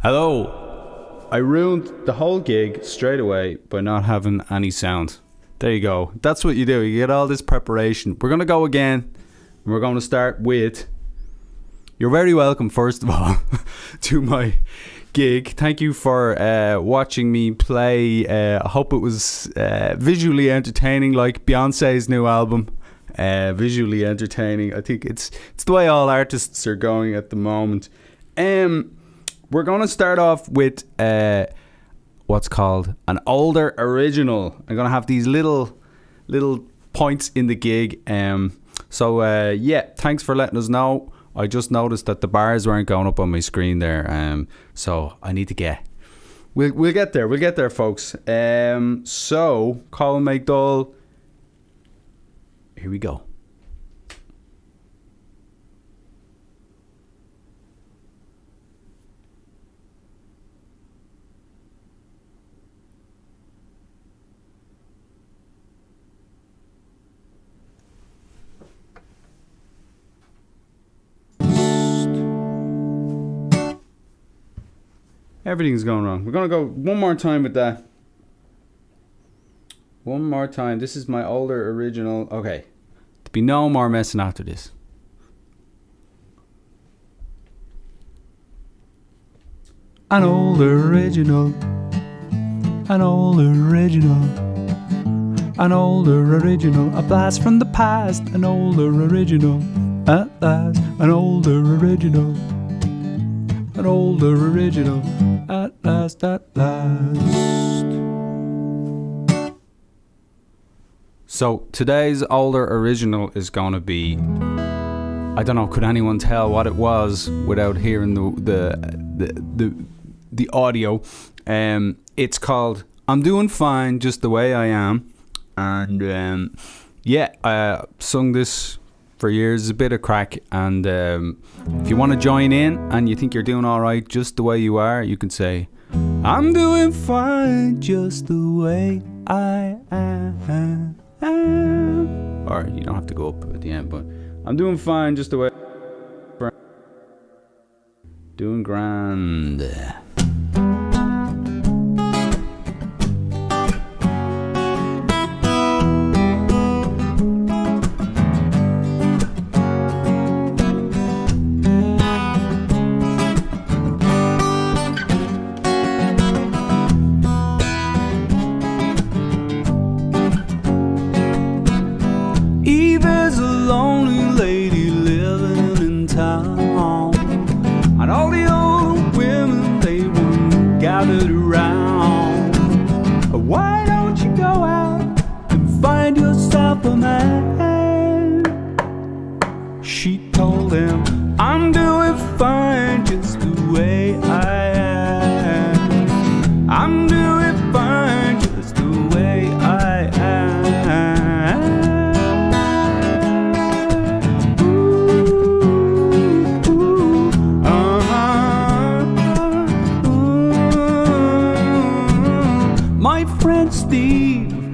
Hello. I ruined the whole gig straight away by not having any sound. There you go. That's what you do. You get all this preparation. We're going to go again. And we're going to start with... You're very welcome, first of all, to my gig. Thank you for watching me play. I hope it was visually entertaining, like Beyonce's new album. Visually entertaining. I think it's the way all artists are going at the moment. We're going to start off with what's called an older original. I'm going to have these little points in the gig. So thanks for letting us know. I just noticed that the bars weren't going up on my screen there. So I need to get... We'll get there. We'll get there, folks. So, Colin McDowell. Here we go. Everything's going wrong. We're going to go one more time with that. One more time. This is my older original. Okay. There'll be no more messing after this. An older original. An older original. An older original. A blast from the past. An older original. At last. An older original. An older original. At last, at last. So today's older original is going to be, I don't know, could anyone tell what it was without hearing the audio? It's called I'm Doing Fine Just the Way I Am. And I sung this for years. It's a bit of crack. And if you want to join in and you think you're doing all right just the way you are, you can say I'm doing fine just the way I am. Or you don't have to go up at the end, but I'm doing fine just the way doing grand.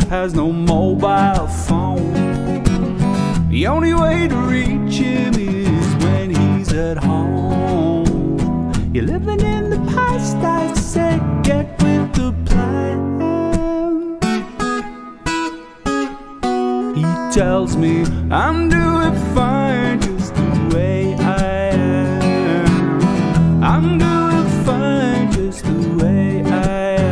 Has no mobile phone. The only way to reach him is when he's at home. You're living in the past, I say, get with the plan. He tells me I'm doing fine just the way I am. I'm doing fine just the way I am.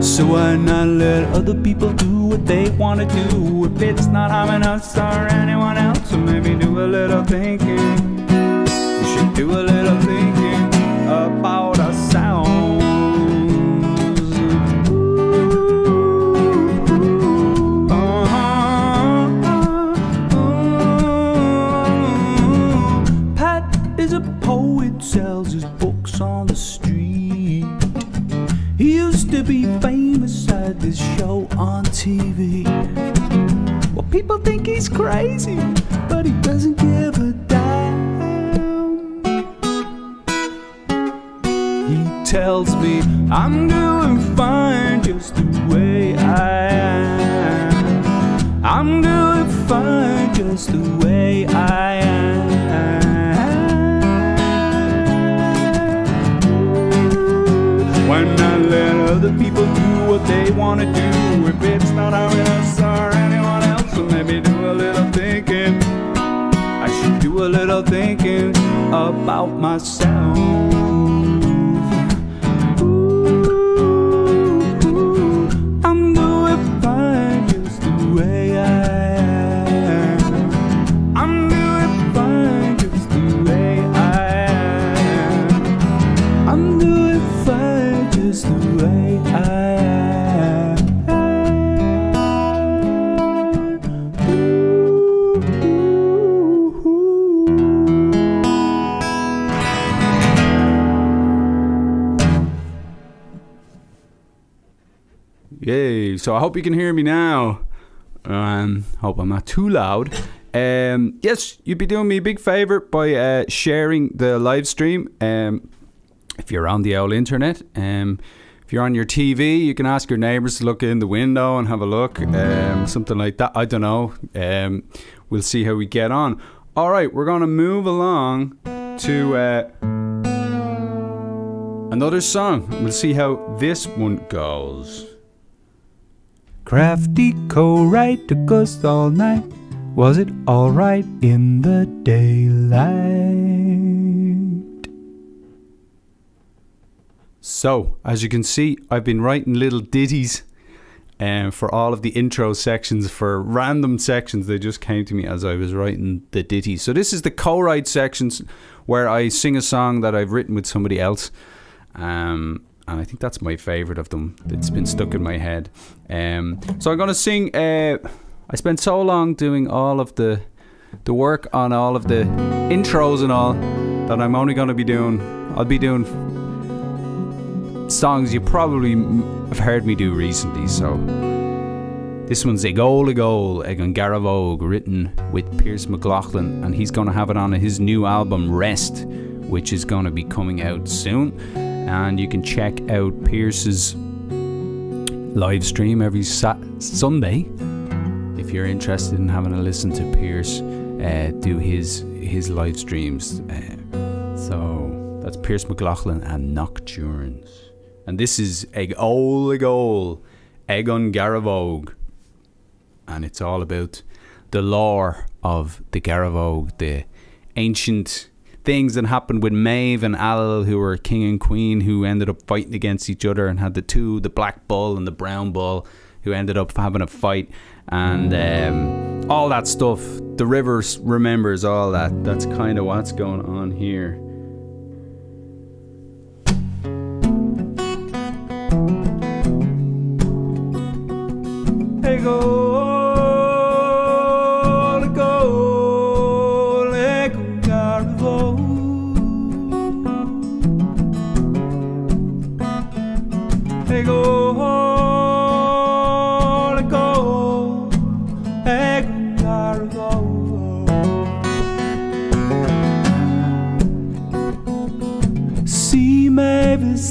So why not let other people do what they want to do? If it's not harming us or anyone else, so maybe do a little thinking. You should do a little thinking about ourselves. Pat is a poet, sells his books on the street. He used to be famous at this show on TV. Well, people think he's crazy, but he doesn't give a damn. He tells me I'm doing fine just the way I am. just the way I am. When I let other people do what they want to do, if it's not us or anyone else, so maybe do a little thinking. I should do a little thinking about myself. I'm doing fine just the way I am. I'm doing fine just the way I am. I'm doing fine just the way I Yay, so I hope you can hear me now. Hope I'm not too loud. Yes, you'd be doing me a big favour by sharing the live stream. If you're on the old internet, if you're on your TV, you can ask your neighbours to look in the window and have a look. Something like that, I don't know. We'll see how we get on. Alright, we're going to move along to another song. We'll see how this one goes. Crafty Co-write took us all night. Was it alright in the daylight? So, as you can see, I've been writing little ditties for all of the intro sections, for random sections. They just came to me as I was writing the ditties. So this is the co-write sections where I sing a song that I've written with somebody else. And I think that's my favourite of them. It's been stuck in my head. So I'm going to sing... I spent so long doing all of the work on all of the intros and all that I'm only going to be doing... I'll be doing songs you probably have heard me do recently. So this one's Gaeilge Ag an Garavóg, written with Pierce McLaughlin. And he's going to have it on his new album, Rest, which is going to be coming out soon. And you can check out Pierce's live stream every Sunday if you're interested in having a listen to Pierce do his live streams. So that's Pierce McLaughlin and Nocturnes. And this is Gaeilge Ag an Garavóg. And it's all about the lore of the Garavóg, the ancient things that happened with Maeve and Alil, who were king and queen, who ended up fighting against each other, and had the black bull and the brown bull, who ended up having a fight, and all that stuff. The river remembers all that. That's kind of what's going on here. Hey go.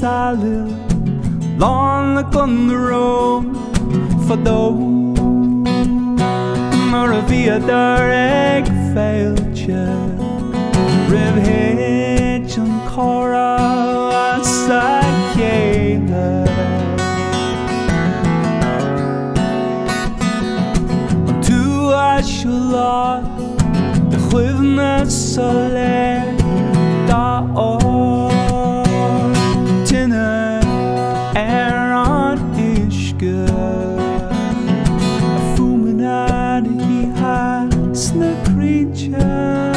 Alil, long on the road for those Maravia dar ag failcha Riv hitch and Cora Sakela Tu ashula the Chivna Soler da Aaron Ishka Fuminati has the creature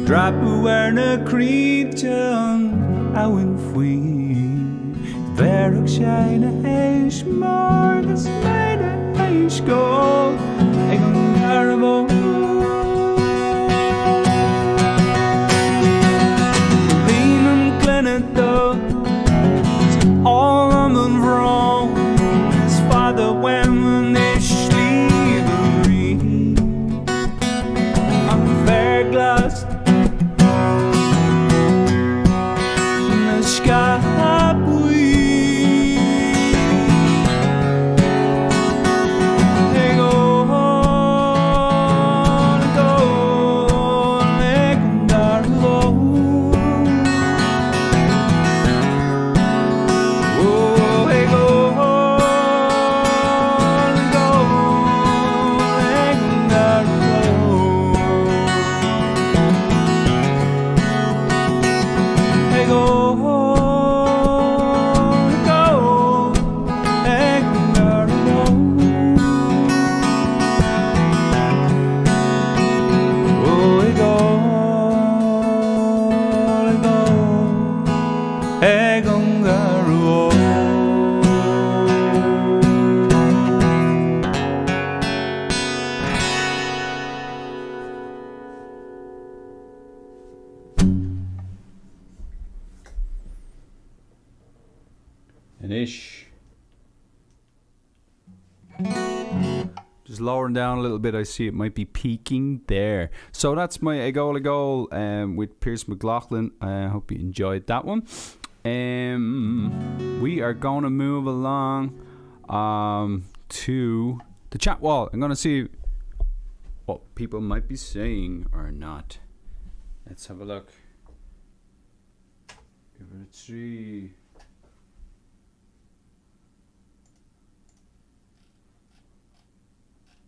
Drapuerne creature Auen fui Verok shine Heish Margus Meide Heish go Finish. Just lowering down a little bit. I see it might be peaking there. So that's my A Goal with Pierce McLaughlin. I hope you enjoyed that one. We are going to move along to the chat wall. I'm going to see what people might be saying or not. Let's have a look. Give it a 3.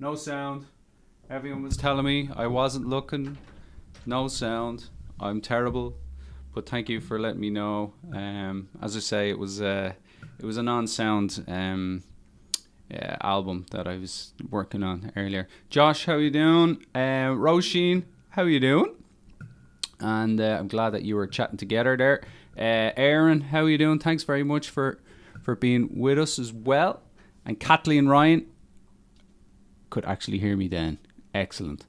No sound. Everyone was telling me I wasn't looking. No sound. I'm terrible. But thank you for letting me know. As I say, it was a non-sound album that I was working on earlier. Josh, how you doing? Roisin, how you doing? And I'm glad that you were chatting together there. Aaron, how you doing? Thanks very much for being with us as well. And Kathleen Ryan could actually hear me then. Excellent.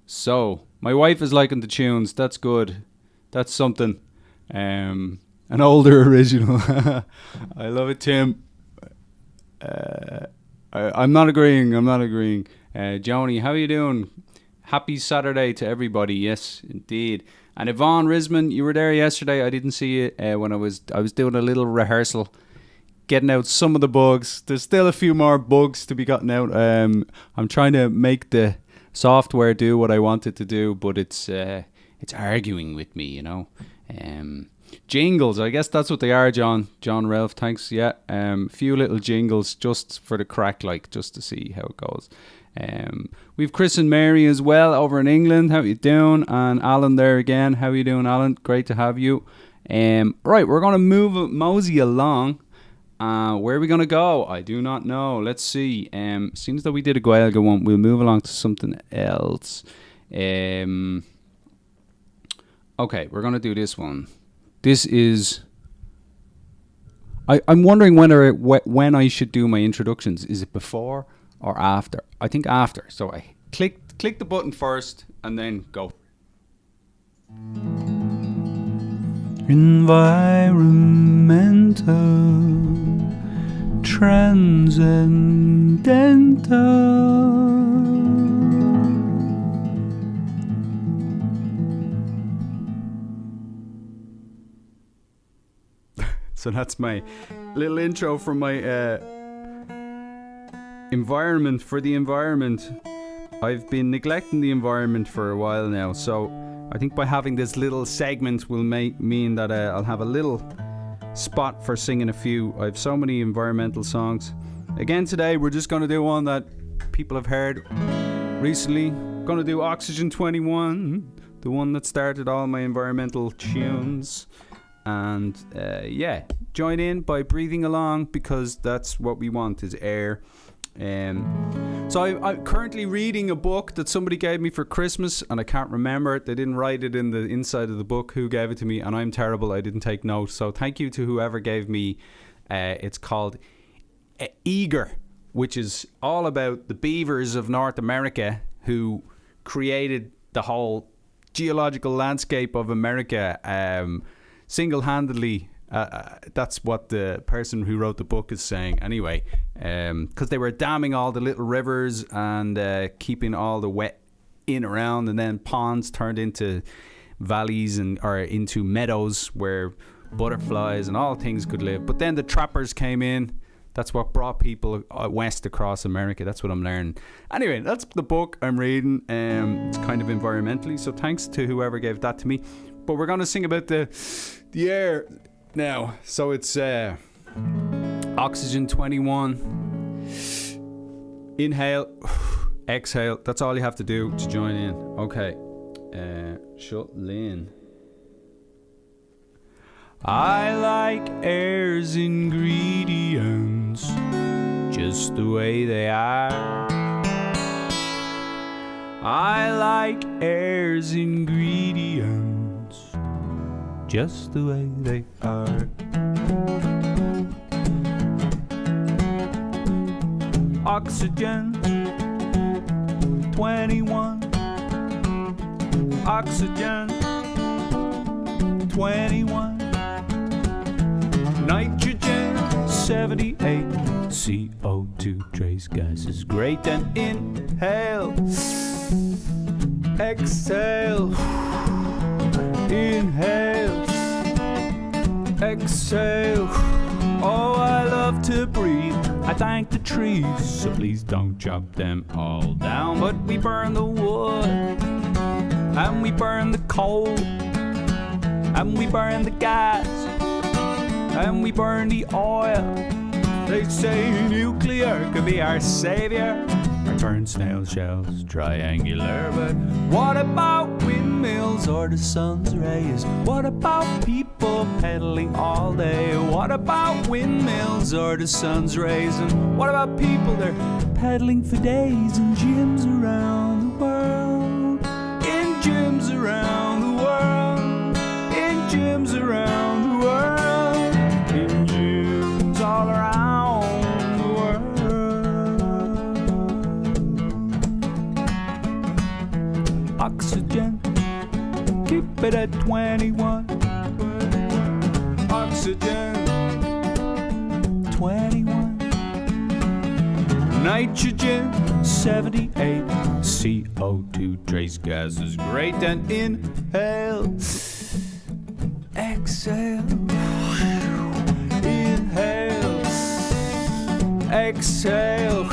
So my wife is liking the tunes. That's good. That's something. An older original. I love it, Tim. I'm not agreeing. Joni, how are you doing? Happy Saturday to everybody. Yes, indeed. And Yvonne Risman, you were there yesterday. I didn't see you when I was doing a little rehearsal, getting out some of the bugs. There's still a few more bugs to be gotten out. I'm trying to make the software do what I want it to do, but it's arguing with me, you know. Jingles, I guess that's what they are, John Ralph, thanks. Yeah, few little jingles just for the crack, like, just to see how it goes. We've Chris and Mary as well over in England. How you doing? And Alan there again. How you doing, Alan? Great to have you. Right, we're going to mosey along. Where are we going to go? I do not know. Let's see. Seems that we did a Gaeilge one. We'll move along to something else. Okay, we're going to do this one. This is... I'm wondering when I should do my introductions. Is it before or after? I think after. So I click the button first and then go. Environmental, transcendental. So that's my little intro from my environment for the environment. I've been neglecting the environment for a while now, so I think by having this little segment will mean that I'll have a little spot for singing a few. I have so many environmental songs. Again today we're just going to do one that people have heard recently. Going to do Oxygen 21, the one that started all my environmental tunes. And join in by breathing along, because that's what we want, is air. So I'm currently reading a book that somebody gave me for Christmas, and I can't remember it. They didn't write it in the inside of the book who gave it to me, and I'm terrible. I didn't take note. So thank you to whoever gave me. It's called Eager, which is all about the beavers of North America who created the whole geological landscape of America single-handedly. That's what the person who wrote the book is saying anyway, because they were damming all the little rivers and keeping all the wet in around, and then ponds turned into valleys or into meadows where butterflies and all things could live. But then the trappers came in. That's what brought people west across America. That's what I'm learning. Anyway, that's the book I'm reading. It's kind of environmentally, so thanks to whoever gave that to me. But we're going to sing about the air now. So it's Oxygen 21. Inhale, exhale. That's all you have to do to join in. Okay. Shut Lynn. I like air's ingredients just the way they are. I like air's ingredients just the way they are. Oxygen 21. Oxygen 21. Night CO2 trace gases. Great, and inhale, exhale, inhale, exhale. Oh, I love to breathe. I thank the trees, so please don't chop them all down. But we burn the wood, and we burn the coal, and we burn the gas, and we burn the oil. They say nuclear could be our savior. I burn snail shells, triangular. But what about windmills or the sun's rays? What about people pedaling all day? What about windmills or the sun's rays? And what about people, they're pedaling for days in gyms around the world, in gyms around the world, in gyms around the world, in gyms all around. Oxygen, keep it at 21. Oxygen, 21. Nitrogen, 78. CO2 trace gases. Great, and inhale, exhale, inhale, exhale.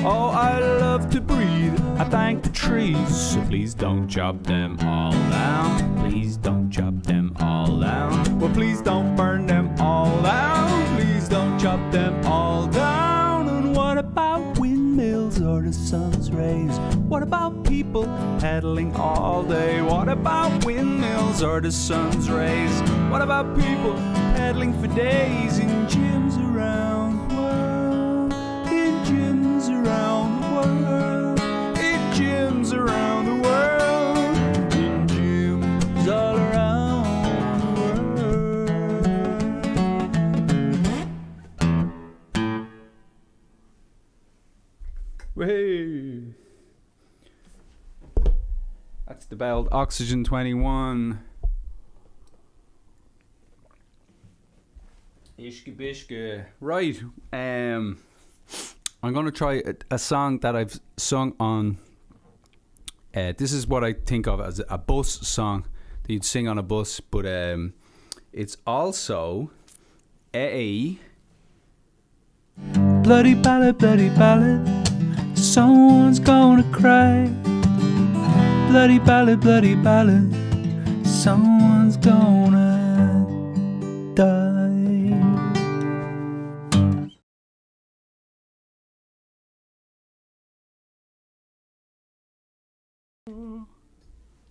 Oh, I love to breathe. I thank the trees, so please don't chop them all down. Please don't chop them all down. Well, please don't burn them all down. Please don't chop them all down. And what about windmills or the sun's rays? What about people pedaling all day? What about windmills or the sun's rays? What about people pedaling for days in gyms around the world? In gyms around the world, in gyms around the world, in gyms all around the world. Hey, that's the Ballad, Oxygen 21. Ishka bishka. Right, I'm going to try a song that I've sung on. This is what I think of as a bus song that you'd sing on a bus, but it's also a bloody ballad, bloody ballad. Someone's gonna cry. Bloody ballad. Someone's gonna die.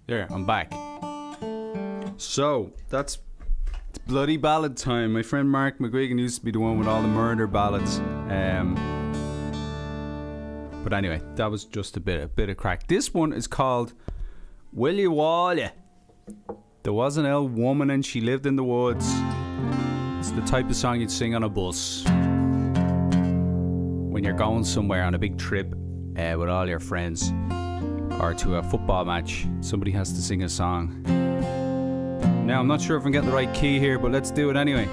There, I'm back. So, that's bloody ballad time. My friend Mark McGuigan used to be the one with all the murder ballads. But anyway, that was just a bit of crack. This one is called Willy Wally. There was an old woman and she lived in the woods. It's the type of song you'd sing on a bus when you're going somewhere on a big trip with all your friends, or to a football match. Somebody has to sing a song. Now, I'm not sure if I'm getting the right key here, but let's do it anyway.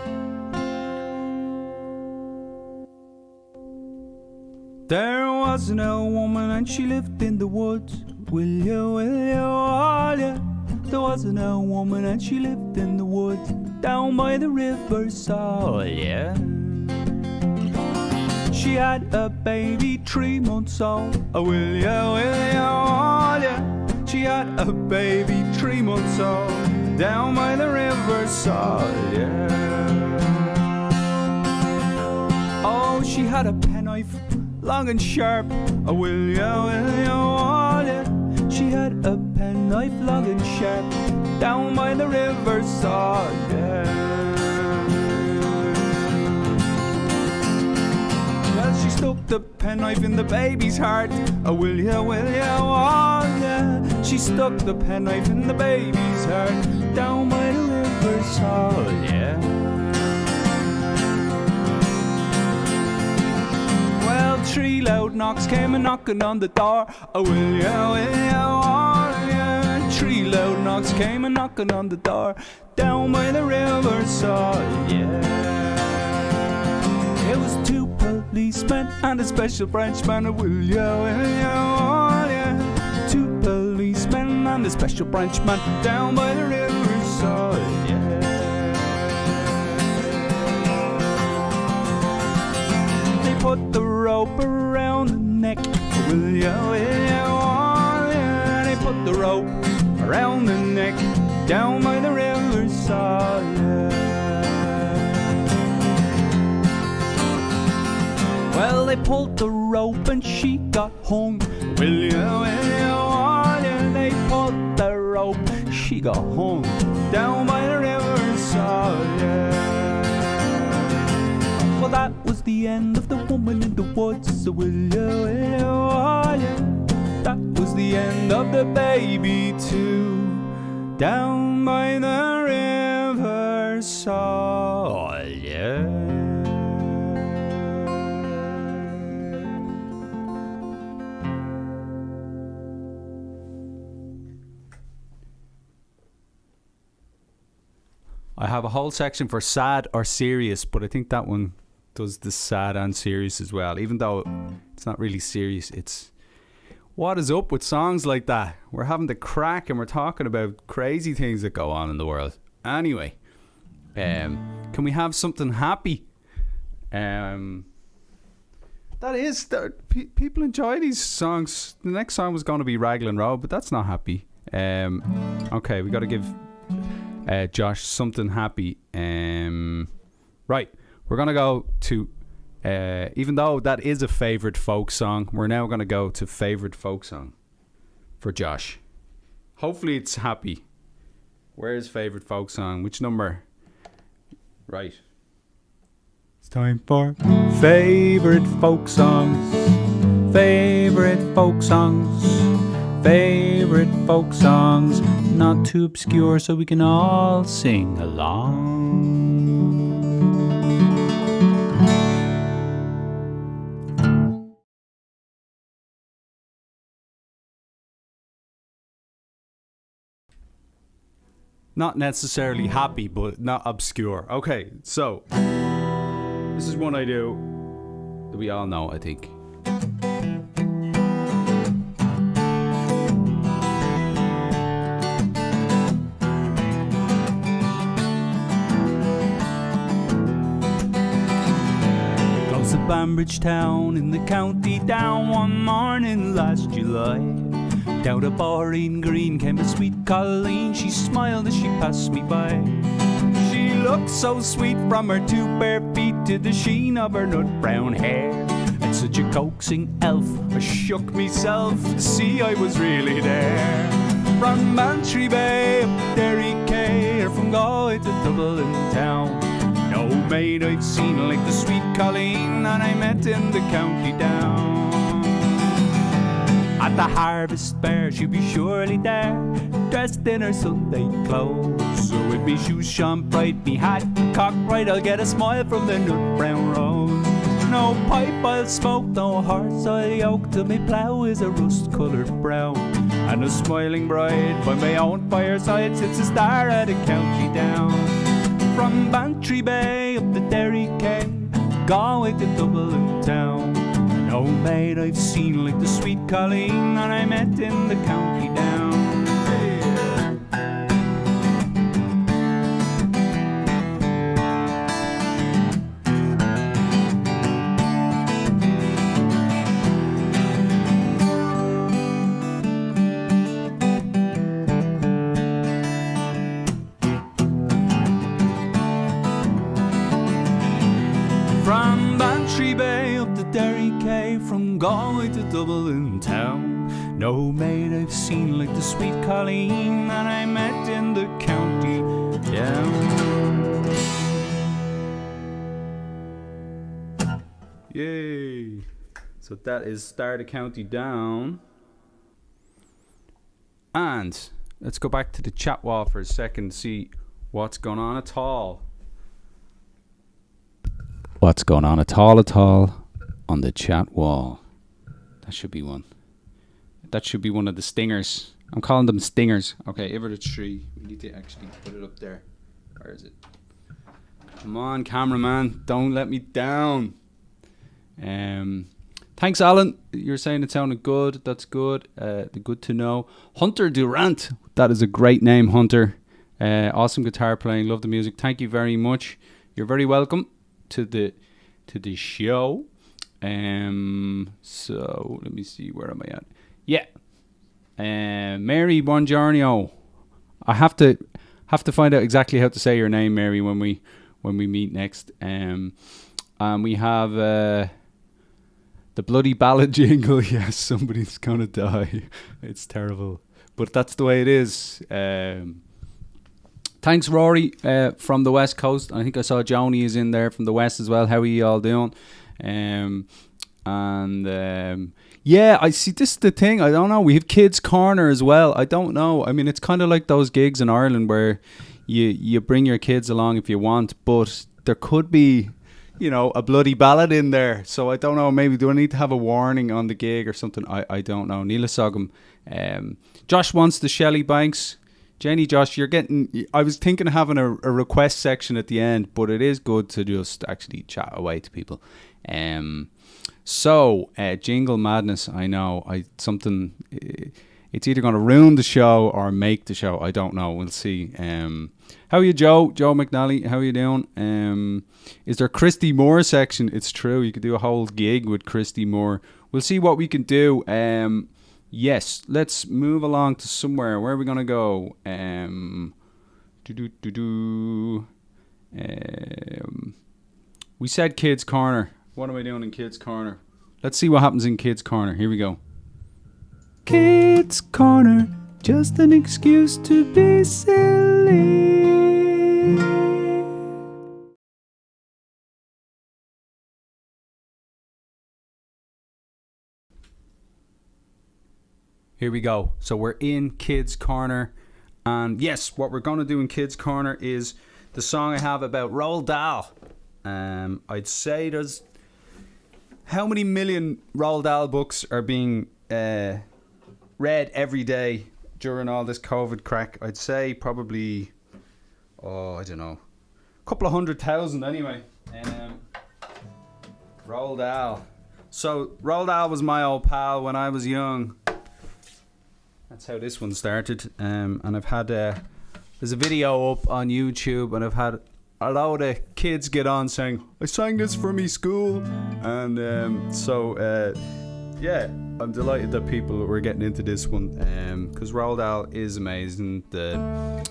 There was an old woman and she lived in the woods. Will you, all ya? There was an old woman and she lived in the woods down by the riverside, yeah. She had a baby 3 months old. Oh, will ya, all ya? She had a baby 3 months old down by the riverside, yeah. Oh, she had a penknife long and sharp. Oh, will ya, all ya? She had a penknife long and sharp down by the riverside, yeah. Well, she stuck the penknife in the baby's heart. Oh, will ya, all ya? She stuck the penknife in the baby's heart down by the riverside, yeah. Well, 3 loud knocks came a knocking on the door. Oh, will ya, all ya? 3 loud knocks came a knocking on the door down by the riverside, yeah. It was 2 policemen and a special branch man. Will you, oh yeah. Two policemen and a special branch man down by the riverside, yeah. They put the rope around the neck. Will you, oh yeah. They put the rope around the neck down by the riverside, yeah. Well, they pulled the rope and she got hung. Will you, yeah. They pulled the rope, she got hung down by the riverside, yeah. Well, that was the end of the woman in the woods. So will you, yeah. That was the end of the baby too, down by the riverside, yeah. I have a whole section for sad or serious, but I think that one does the sad and serious as well, even though it's not really serious. It's what is up with songs like that? We're having the crack and we're talking about crazy things that go on in the world. Anyway, can we have something happy? That is, people enjoy these songs. The next song was going to be Raglan Road, but that's not happy. Okay, we got to give Josh something happy. Right, we're going to go to, even though that is a favourite folk song, we're now going to go to favourite folk song for Josh. Hopefully it's happy. Where's favourite folk song? Which number? Right. It's time for favourite folk songs. Favourite folk songs. Favourite folk songs. Not too obscure so we can all sing along. Not necessarily happy, but not obscure. Okay, so this is one I do that we all know, I think. Close to Banbridge town in the county down one morning last July. Down a Boreen Green came a sweet Colleen. She smiled as she passed me by. She looked so sweet from her two bare feet to the sheen of her nut brown hair. And such a coaxing elf, I shook myself to see I was really there. From Bantry Bay up to Derry Quay, or from Galway to Dublin town, no maid I've seen like the sweet Colleen that I met in the county down. At the harvest fair she'll be surely there, dressed in her Sunday clothes. So with me shoes shone bright, me hat cocked right, I'll get a smile from the nut brown rose. No pipe I'll smoke, no horse I'll yoke, till me plough is a rust-coloured brown. And a smiling bride by my own fireside sits a star at a county down. From Bantry Bay up to Derry Quay, Galway to Dublin town, no maid I've seen like the sweet Colleen that I met in the county down. From Bantry Bay up to Derry Quay, from Galway to Dublin town, no maid I've seen like the sweet Colleen that I met in the county down. Yay! So that is Star the County Down. And let's go back to the chat wall for a second, see what's going on at all. What's going on at all on the chat wall? That should be one. That should be one of the stingers. I'm calling them stingers. Okay, over the tree. We need to actually put it up there. Where is it? Come on, cameraman. Don't let me down. Thanks, Alan. You're saying it sounded good. That's good. Good to know. Hunter Durant. That is a great name, Hunter. Awesome guitar playing. Love the music. Thank you very much. You're very welcome to the show. So let me see. Where am I at? Yeah. Mary Buongiorno. I have to find out exactly how to say your name, Mary, when we meet next. And we have the bloody ballad jingle. Yes, somebody's gonna die. It's terrible, but that's the way it is. Thanks, Rory, from the West Coast. I think I saw Joni is in there from the West as well. How are you all doing? Yeah, I see. This is the thing. I don't know. We have Kids Corner as well. I don't know. I mean, it's kind of like those gigs in Ireland where you bring your kids along if you want, but there could be, a bloody ballad in there. So I don't know. Maybe do I need to have a warning on the gig or something? I don't know. Neela Sogum. Josh wants the Shelley Banks. Jenny, Josh, you're getting... I was thinking of having a request section at the end, but it is good to just actually chat away to people. Jingle Madness, I know. It's either going to ruin the show or make the show. I don't know. We'll see. How are you, Joe? Joe McNally, how are you doing? Is there Christy Moore section? It's true. You could do a whole gig with Christy Moore. We'll see what we can do. Yes, let's move along to somewhere. Where are we going to go? We said Kids Corner. What am I doing in Kids Corner? Let's see what happens in Kids Corner. Here we go. Kids Corner, just an excuse to be silly. Here we go. So we're in Kids Corner. And yes, what we're going to do in Kids Corner is the song I have about Roald Dahl. I'd say there's... How many million Roald Dahl books are being read every day during all this COVID crack? I'd say probably... I don't know. A couple of 100,000 anyway. Roald Dahl. So Roald Dahl was my old pal when I was young. That's how this one started. And I've had there's a video up on YouTube, and I've had a load of kids get on saying, I sang this for me school. And yeah, I'm delighted that people were getting into this one, because Roald Dahl is amazing. The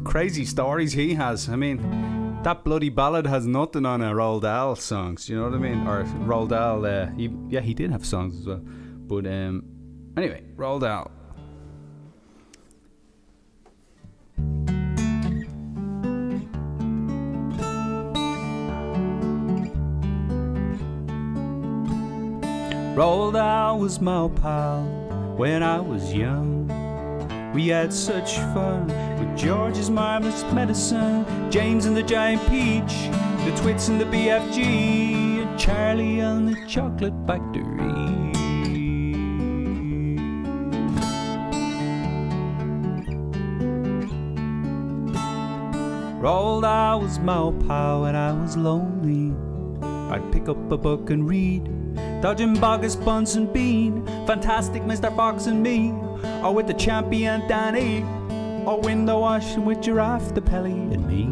crazy stories he has. I mean, that bloody ballad has nothing on a Roald Dahl songs. You know what I mean? Or Roald Dahl. He did have songs as well. But anyway, Roald Dahl. Roald Dahl was my pal when I was young. We had such fun with George's marvelous medicine, James and the giant peach, the Twits and the BFG, and Charlie and the chocolate factory. Roald Dahl was my pal when I was lonely. I'd pick up a book and read Dodging Bogus, Bunsen Bean, Fantastic Mr. Fox and Me, or with the champion Danny, or window washing with Giraffe, the Pelly and me.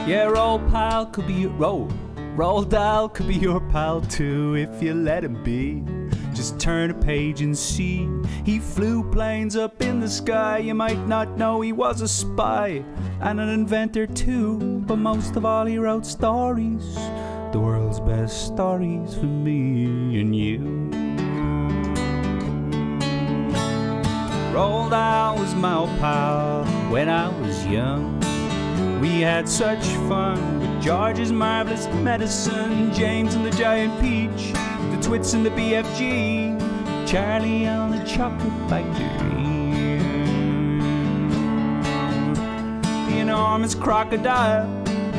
Yeah, Roald Dahl could be Roald Dahl could be your pal too if you let him be. Just turn a page and see. He flew planes up in the sky. You might not know he was a spy and an inventor too, but most of all he wrote stories, the world's best stories for me and you. Roald Dahl was my pal when I was young. We had such fun with George's marvelous medicine, James and the giant peach, the Twits and the BFG, Charlie and the chocolate factory, the enormous crocodile,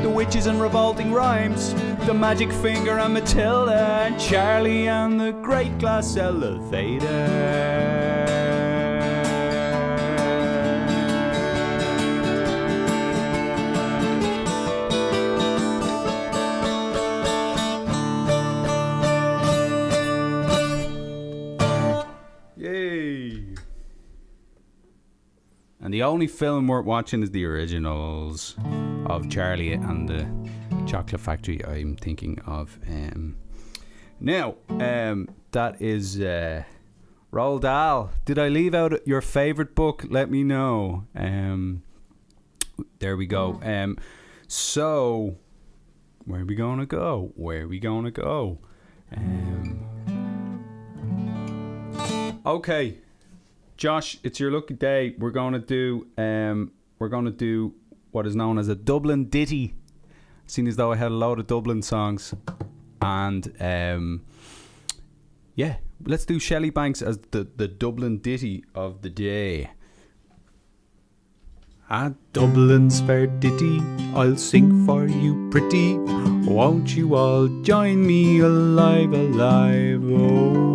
the witches and revolting rhymes, the magic finger and Matilda, and Charlie and the great glass elevator. And the only film worth watching is the originals of Charlie and the Chocolate Factory. I'm thinking of. Now, that is Roald Dahl. Did I leave out your favourite book? Let me know. There we go. So, where are we gonna go? Okay, Josh, it's your lucky day. We're gonna do what is known as a Dublin ditty. Seeing as though I had a load of Dublin songs, and yeah, let's do Shelley Banks as the Dublin ditty of the day. A Dublin's fair ditty, I'll sing for you pretty. Won't you all join me alive, alive, oh.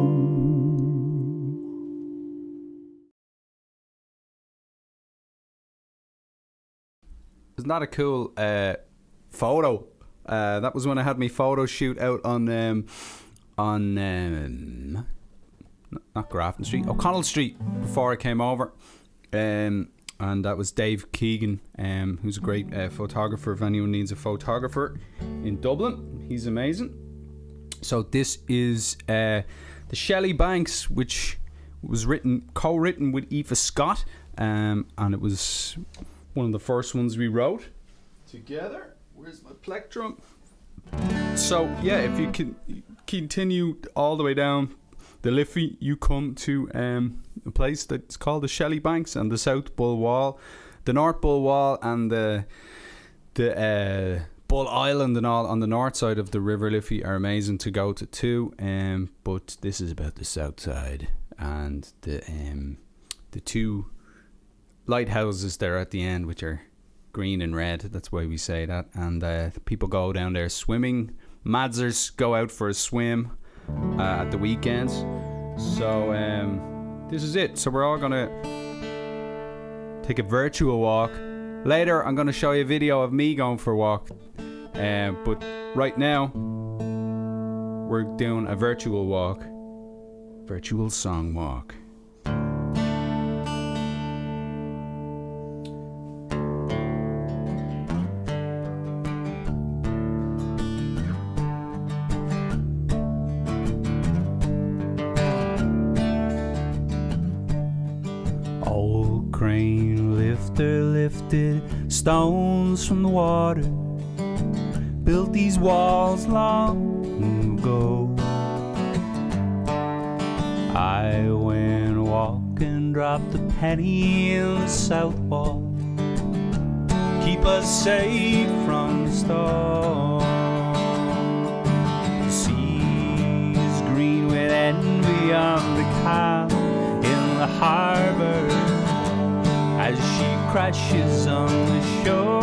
Isn't that a cool photo? That was when I had my photo shoot out on not Grafton Street, O'Connell Street, before I came over. And that was Dave Keegan, who's a great photographer. If anyone needs a photographer in Dublin, he's amazing. So this is the Shelley Banks, which was co-written with Aoife Scott, and it was one of the first ones we wrote together. Where's my plectrum? So yeah, if you can continue all the way down the Liffey, you come to a place that's called the Shelley Banks, and the South Bull Wall, the North Bull Wall, and the Bull Island and all on the north side of the River Liffey are amazing to go to too. But this is about the south side, and the two lighthouses there at the end, which are green and red. That's why we say that. And people go down there swimming. Madzers go out for a swim at the weekends. So this is it. So we're all gonna take a virtual walk. Later I'm gonna show you a video of me going for a walk, but right now we're doing a virtual walk, virtual song walk. Lifted stones from the water, built these walls long ago. I went walking, dropped a penny in the south wall, keep us safe from the storm. The sea's green with envy on the cow in the harbour as she crashes on the shore,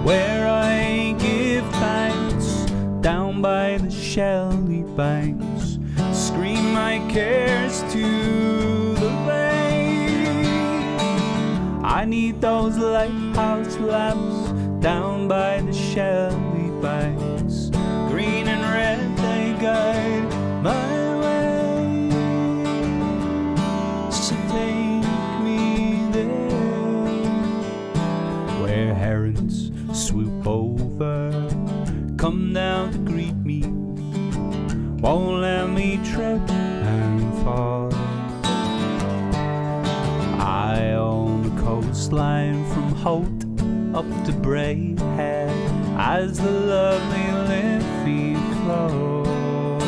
where I give thanks down by the Shelley Banks, scream my cares to the bay. I need those lighthouse lamps down by the Shelley Banks, green and red they guide my herons swoop over, come down to greet me, won't let me trip and fall. I own the coastline from Holt up to Braehead as the lovely Liffey flows.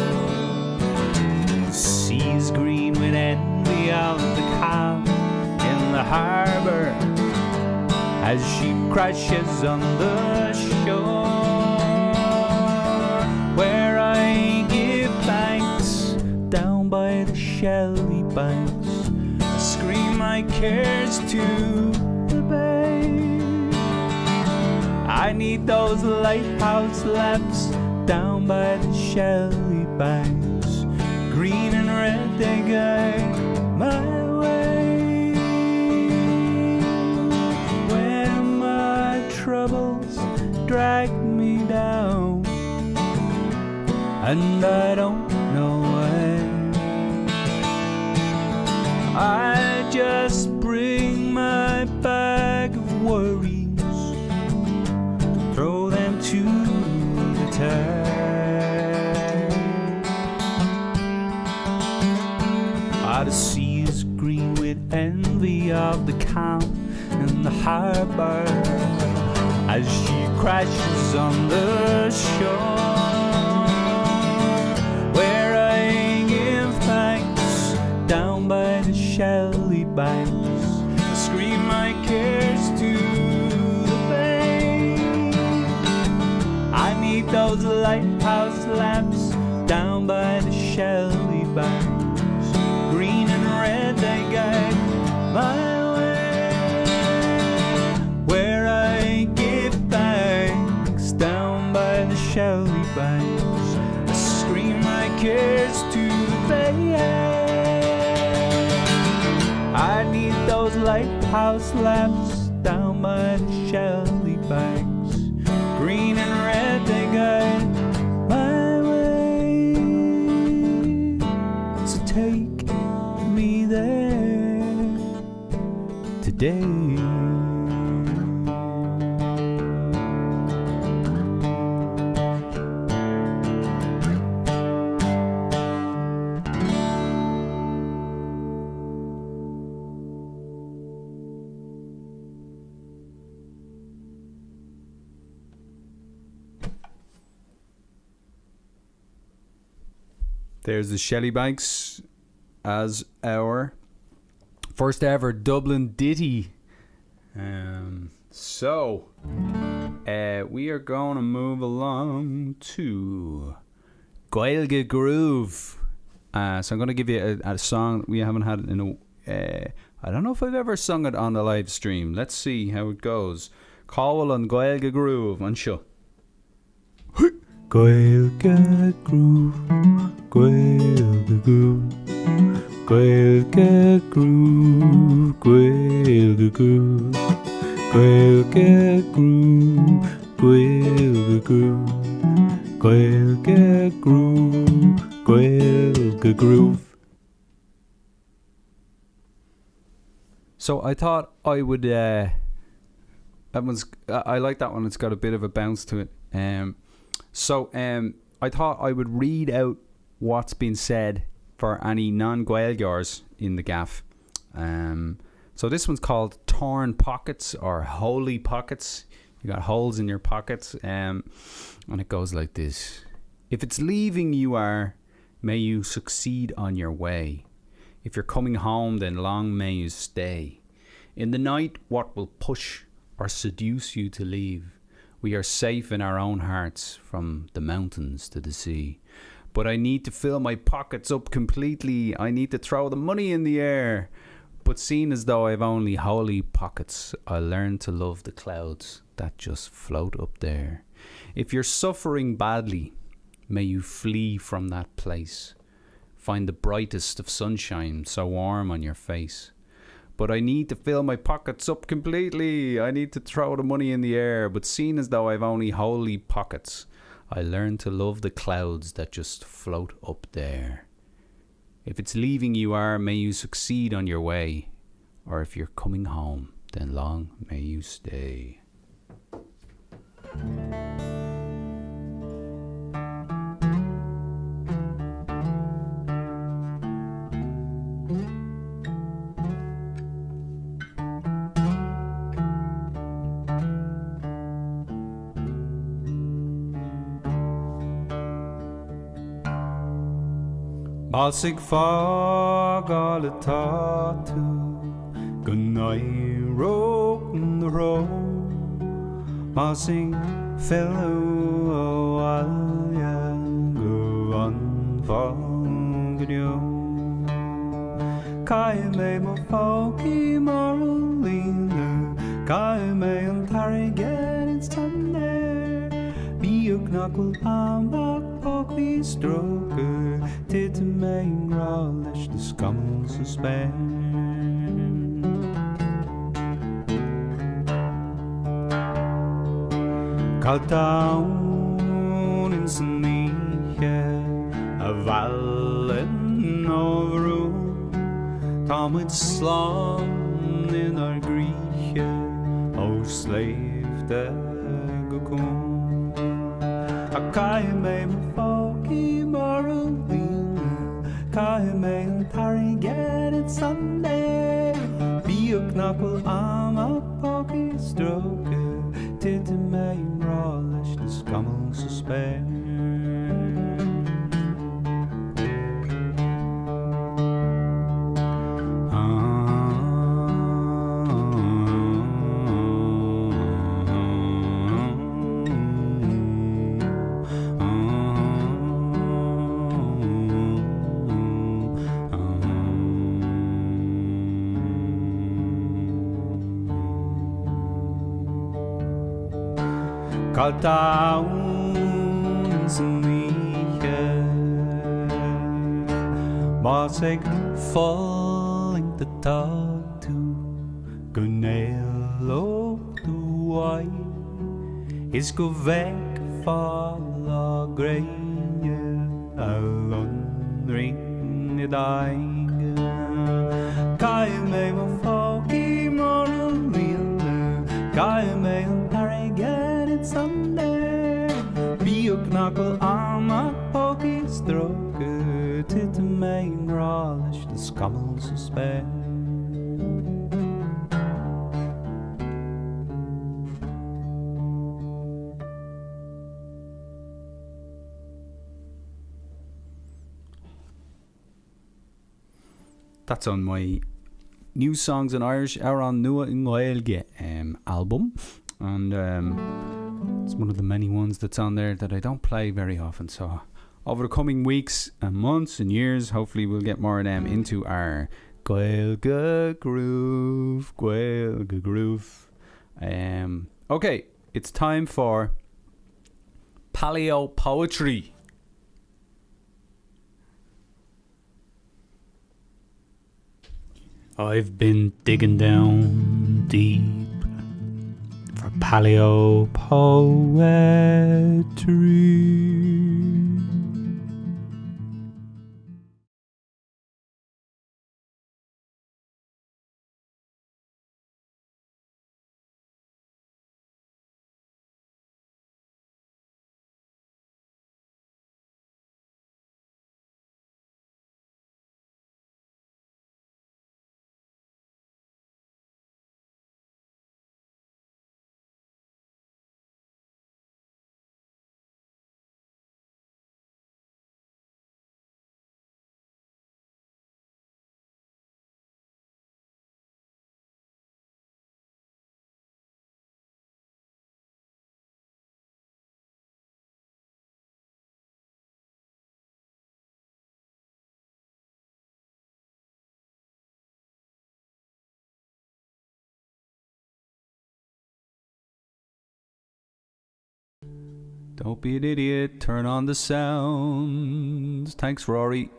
The sea's green with envy of the calm in the harbour as she crashes on the shore, where I give thanks down by the Shelley Banks, I scream my cares to the bay. I need those lighthouse lamps down by the Shelley Banks, green and red they guide my troubles drag me down, and I don't know why. I harbor as she crashes on the shore, where I give thanks down by the shelly banks, scream my cares to the bay. I need those lighthouse lamps down by the shelly banks, green and red they guide my way, where I give thanks down by the shelly banks, I scream my cares to the bay. I need those lighthouse lamps down by the shelly banks, green and red they guide my way. So take me there today. There's the Shelly Banks as our first ever Dublin ditty. So we are going to move along to Gaeilge Groove. So I'm going to give you a song we haven't had in a... I don't know if I've ever sung it on the live stream. Let's see how it goes. Call on Gaeilge Groove and show. Gaeilge Groove, Gaeilge Groove, Gaeilge Groove, Gaeilge Groove, Gaeilge Groove, Gaeilge Groove, Gaeilge Groove, Gaeilge Groove. So I thought I would. I like that one. It's got a bit of a bounce to it. So I thought I would read out what's been said for any non-Gaeilgers in the gaff. So this one's called Torn Pockets or Holy Pockets. You got holes in your pockets. And it goes like this. If it's leaving you are, may you succeed on your way. If you're coming home, then long may you stay. In the night, what will push or seduce you to leave? We are safe in our own hearts, from the mountains to the sea. But I need to fill my pockets up completely. I need to throw the money in the air. But seeing as though I've only holy pockets, I'll learn to love the clouds that just float up there. If you're suffering badly, may you flee from that place. Find the brightest of sunshine so warm on your face. But I need to fill my pockets up completely. I need to throw the money in the air. But seeing as though I've only holy pockets, I learn to love the clouds that just float up there. If it's leaving you are, may you succeed on your way. Or if you're coming home, then long may you stay. Básig fágáil atá go naimh in the road. Básig fellow óhailne go an fágadeo. Cai mé mo fógaí mar a líne, cai mé an tarigéad in Sunday. Bíoch nach bhfuil amach fógaí stroke. Did me rá leis na scum sa Spain. Call down in san níthe a bhallin óhrú. Tá muid slán in our gríthe ó sléimh de go cún. A cai mé mo fógaí mar a líne, cai mé an tarigéad in Sunday. Bíoch nach bhfuil amach fógaí Cut down some Mas ik falling the tag to Gunnail op de wai Is go weg van la greie Alon ring it aige Kai me wa foki moral wheel Kai me an get it someday Be a knuckle arm a poky stroke Tit main ralish the scummels of spare That's on my New Songs in Irish Our on Nua in Gaeilge album and it's one of the many ones that's on there that I don't play very often, so over the coming weeks and months and years hopefully we'll get more of them into our Gaeilge Groove okay, it's time for Palaeo Poetry. I've been digging down deep for Palaeo Poetry. Don't be an idiot, turn on the sounds. Thanks Rory.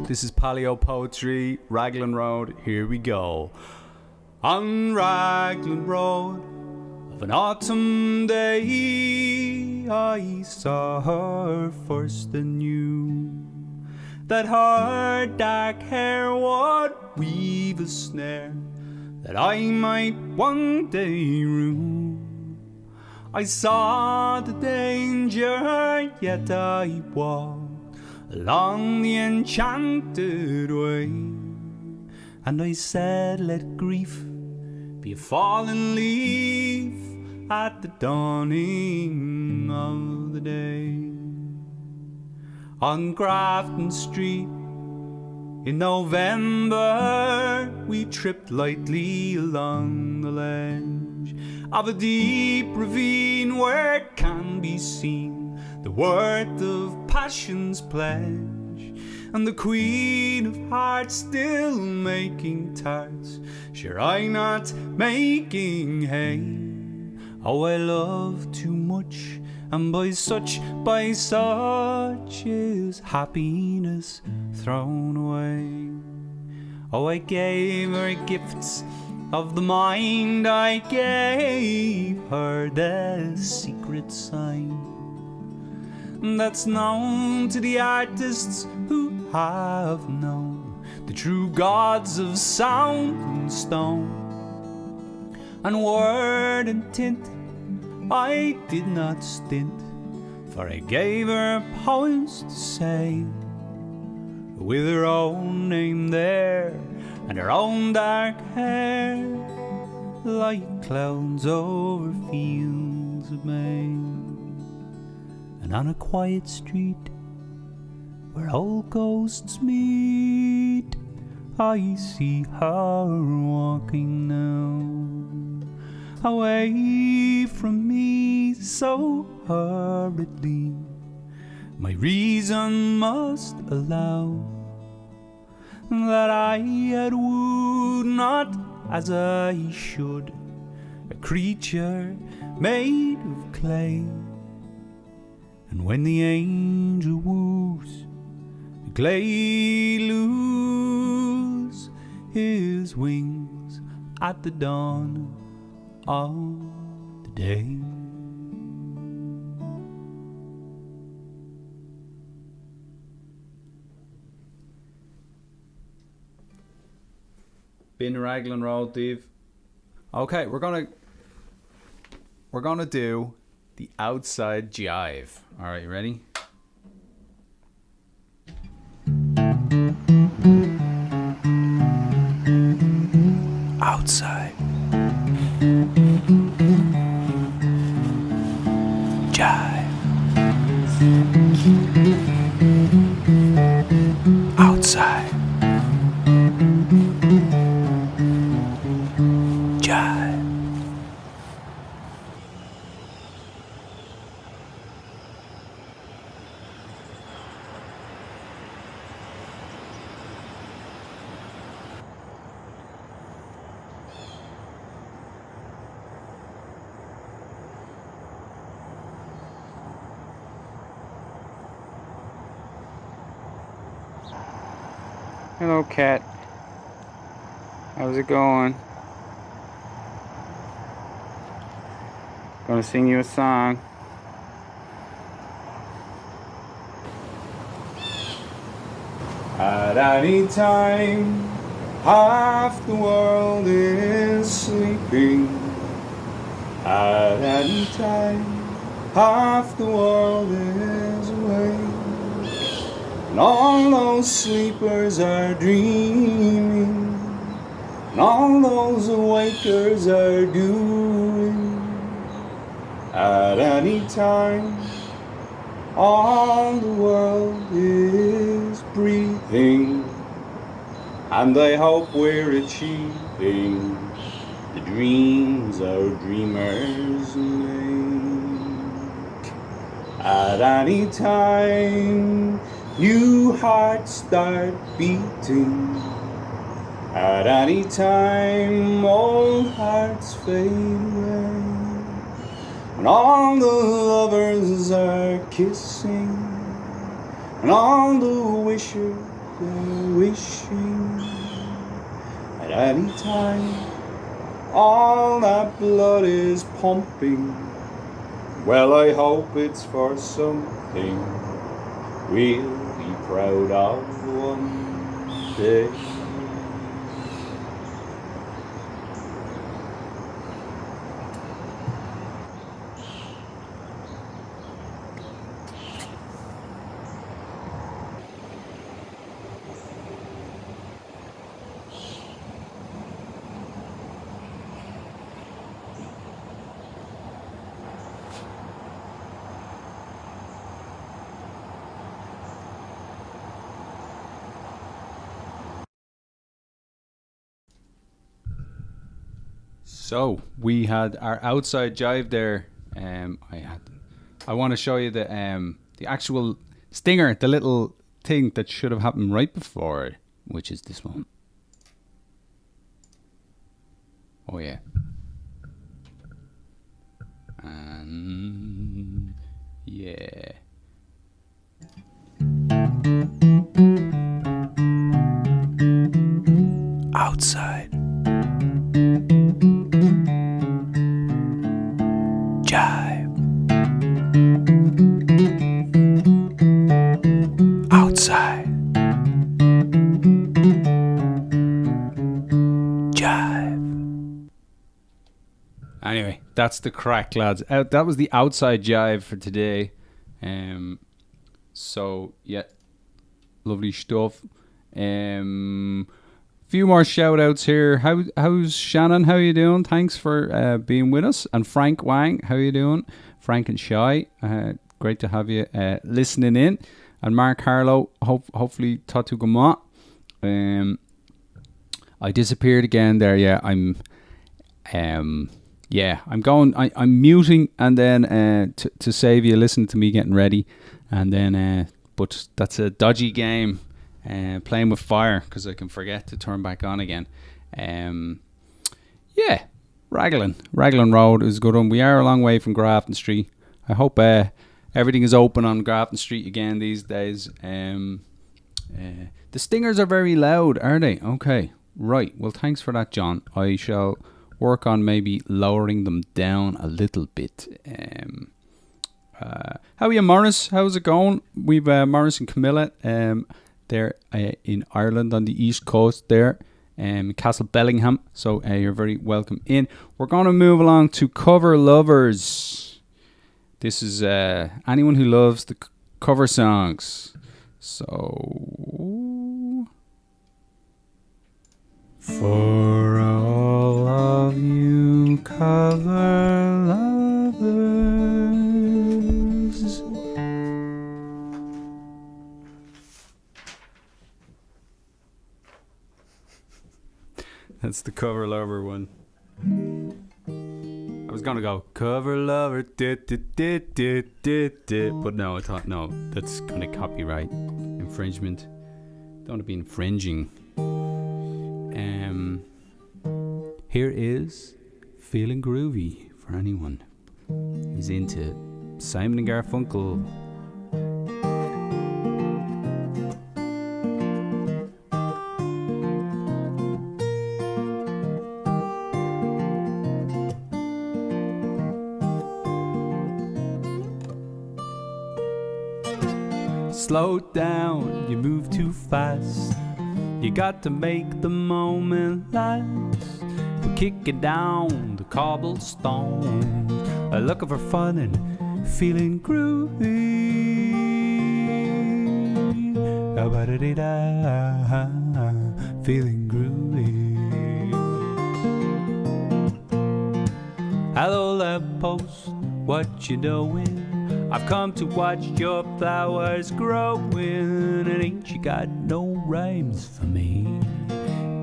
This is Palaeo Poetry, Raglan Road, here we go. On Raglan Road of an autumn day I saw her first and knew that her dark hair would weave a snare that I might one day rue. I saw the danger, yet I walked along the enchanted way. And I said, let grief be a fallen leaf at the dawning of the day. On Grafton Street in November, we tripped lightly along the ledge of a deep ravine where it can be seen the worth of passion's pledge, and the Queen of Hearts still making tarts, sure I not making hay. Oh, I love too much, and by such is happiness thrown away. Oh, I gave her gifts of the mind, I gave her the secret sign that's known to the artists who have known the true gods of sound and stone. And word and tint I did not stint, for I gave her poems to say, with her own name there and her own dark hair, like clouds over fields of May. And on a quiet street where old ghosts meet, I see her walking now, away from me so hurriedly. My reason must allow that I had wooed not as I should a creature made of clay. And when the angel woos, the clay lose his wings at the dawn of the day. Been Raglan Road, Dave. Okay, we're gonna do the outside jive. All right, you ready? Outside jive. Outside jive. Hello, cat. How's it going? Gonna sing you a song. At any time, half the world is sleeping. At any time, half the world is awake. And all those sleepers are dreaming, and all those awakers are doing. At any time, all the world is breathing, and I hope we're achieving the dreams our dreamers make. At any time, new hearts start beating. At any time, old hearts fade away. And all the lovers are kissing, and all the wishers are wishing. At any time, all that blood is pumping. Well, I hope it's for something we'll be proud of one day. So we had our outside jive there. I want to show you the actual stinger, the little thing that should have happened right before it, which is this one. Oh yeah. And yeah. Outside jive. Outside jive. Anyway, that's the crack, lads. That was the outside jive for today. So yeah, lovely stuff. Few more shout outs here. How's Shannon? How you doing? Thanks for being with us. And Frank Wang, how you doing? Frank and Shy, great to have you listening in. And Mark Harlow, hopefully Tatu Gama. I disappeared again there. Yeah, I'm going. I'm muting and then to save you listening to me getting ready, and then but that's a dodgy game. Playing with fire because I can forget to turn back on again. Yeah, Raglan Road is a good one. We are a long way from Grafton Street. I hope everything is open on Grafton Street again these days. The stingers are very loud, are they? Okay, right. Well, thanks for that, John. I shall work on maybe lowering them down a little bit. How are you, Morris? How's it going? We've Morris and Camilla. They're in Ireland on the east coast there, Castle Bellingham. So you're very welcome in. We're going to move along to cover lovers. This is anyone who loves the cover songs. So, for all of you cover lovers, that's the cover lover one. I was gonna go cover lover, but no, I thought no, that's kind of copyright infringement. Don't want to be infringing. Here is Feeling Groovy for anyone who's into Simon and Garfunkel. Slow down, you move too fast. You got to make the moment last. We're kicking down the cobblestone, looking for fun and feeling groovy. Feeling groovy. Hello, lamppost, what you doing? I've come to watch your flowers growing, and ain't you got no rhymes for me?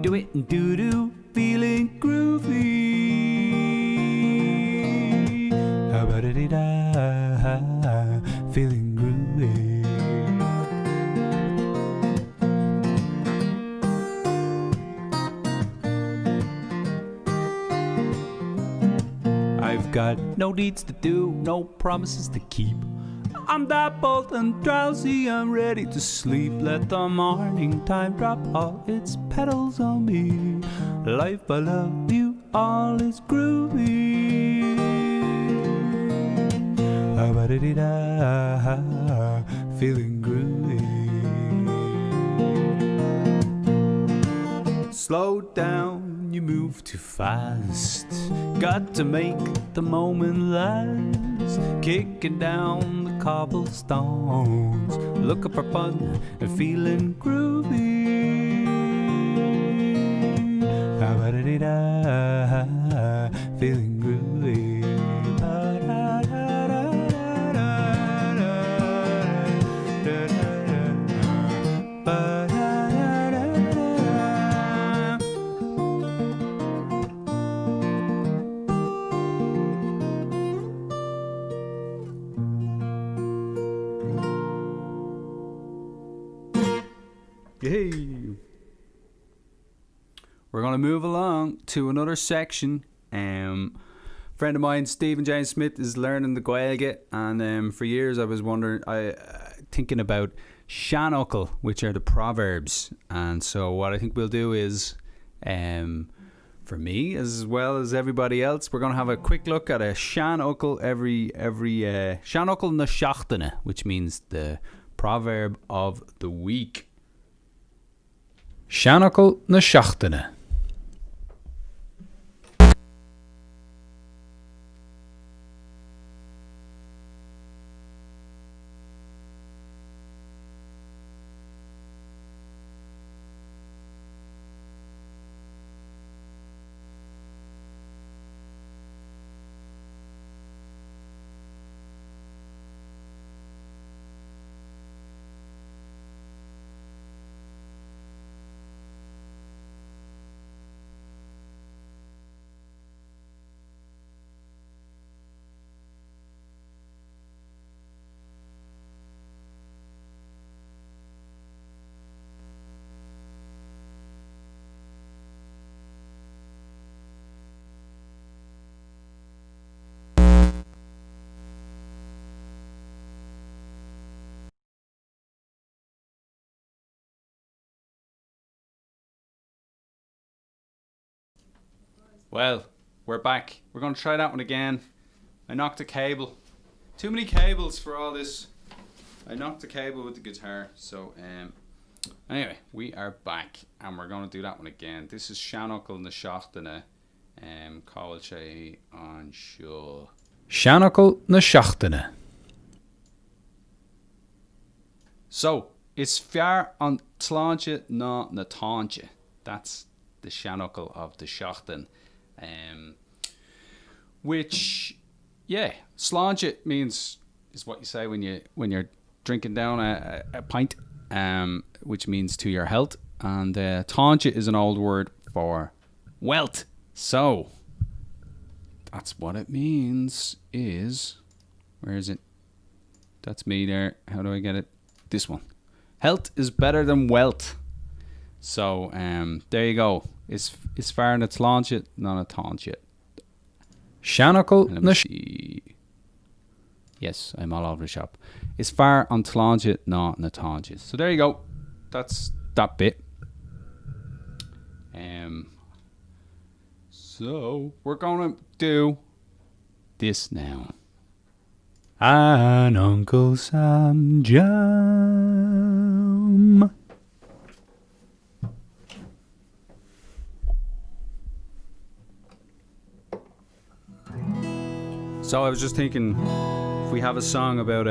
Do it and do, feeling groovy. How about it, feeling groovy. I've got no deeds to do, no promises to keep. I'm dappled and drowsy, I'm ready to sleep. Let the morning time drop all its petals on me. Life, I love you, all is groovy. Feeling groovy. Slow down, you move too fast. Got to make the moment last. Kicking down the cobblestones, looking for fun and feeling groovy. How about it, feeling groovy. Yay! We're going to move along to another section. Friend of mine, Stephen James Smith, is learning the Gaeilge, and for years I was thinking about Shanukkel, which are the proverbs. And so what I think we'll do is, for me as well as everybody else, we're going to have a quick look at a Shanukkel every Shanukkel na Shachtene, which means the proverb of the week. Shanukkel na Shachtene. Well, we're back. We're going to try that one again. I knocked a cable. Too many cables for all this. I knocked the cable with the guitar. So, anyway, we are back. And we're going to do that one again. This is Seanachal na Seachtaine. Gaeilge an Seo. Seanachal na Seachtaine. So, it's fear an Tláinte ná na Táinte. That's the Seanachal of the Seachtain. Which, yeah, Sláinte means, is what you say when you're drinking down a pint, which means to your health. And Táinte is an old word for wealth. So, that's what it means is, where is it? That's me there. How do I get it? This one. Health is better than wealth. So, there you go. It's fear na Tláinte ná na Táinte. Seanachal na Seachtaine. Yes, I'm all over the shop. It's fear an Tláinte ná na Táinte. So there you go. That's that bit. So we're gonna do this now. An Uncle Sam jam. So I was just thinking, if we have a song about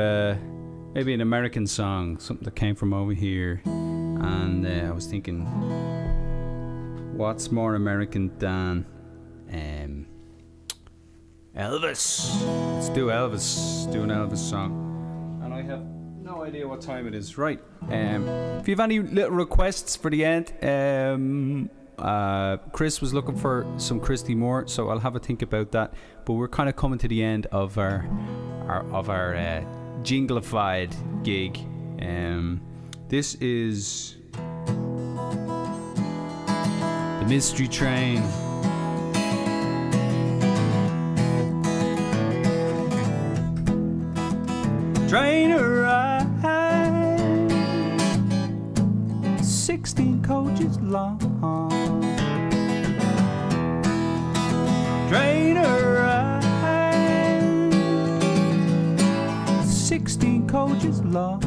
maybe an American song, something that came from over here, and I was thinking, what's more American than Elvis? Let's do Elvis. Do an Elvis song. And I have no idea what time it is. Right. If you have any little requests for the end, Chris was looking for some Christy Moore, so I'll have a think about that. But we're kind of coming to the end of our jinglified gig. This is the Mystery Train. Train arrived, 16 coaches long. Train arrived, 16 coaches long.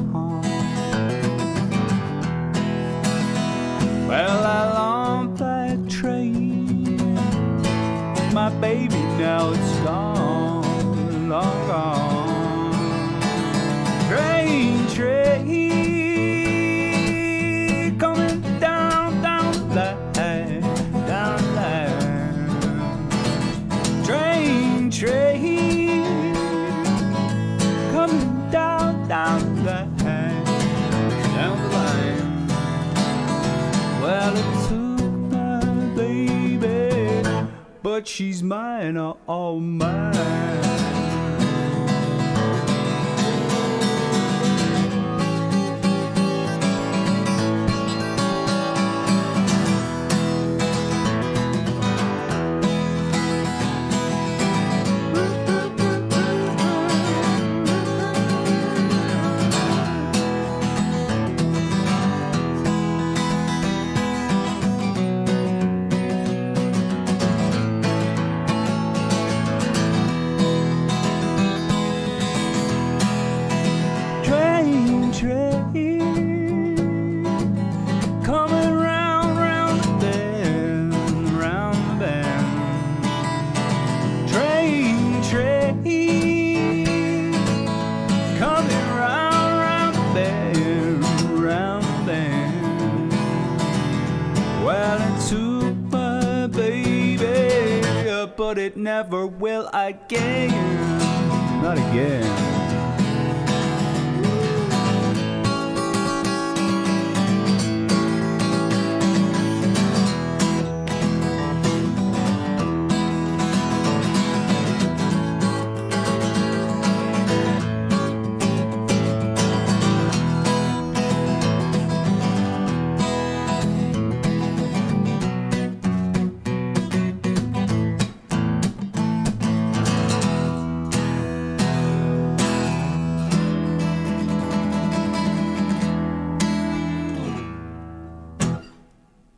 Well, I long that train. My baby now it's gone, long gone. Train, coming down the line, down the line. Train, coming down the line, down the line. Well, it took my baby, but she's mine, all mine. But it never will again. Not again.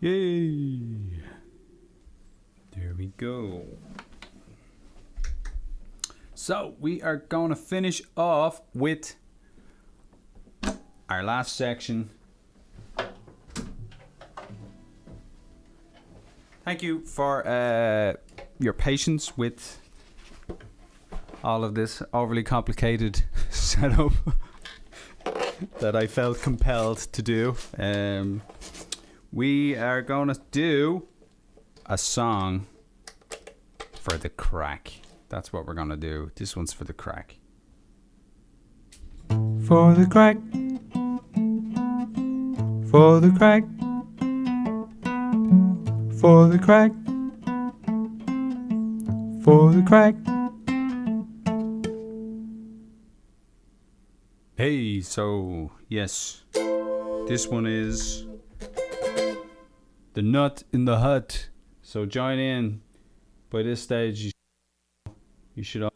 Yay! There we we go. So we are going to finish off with our last section. Thank you for your patience with all of this overly complicated setup that I felt compelled to do. We are going to do a song for the crack. That's what we're going to do. This one's for the crack. For the crack. For the crack. For the crack. For the crack. Hey, so yes, this one is The Nut in the Hut. So join in. By this stage, you should all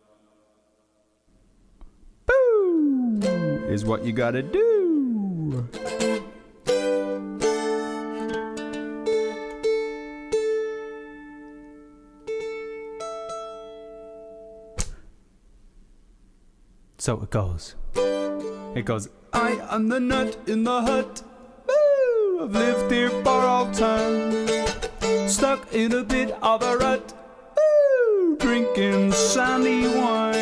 boo is what you gotta do. So it goes. It goes, I am the nut in the hut. Woo! I've lived here for all time. Stuck in a bit of a rut. Woo! Drinking sandy wine.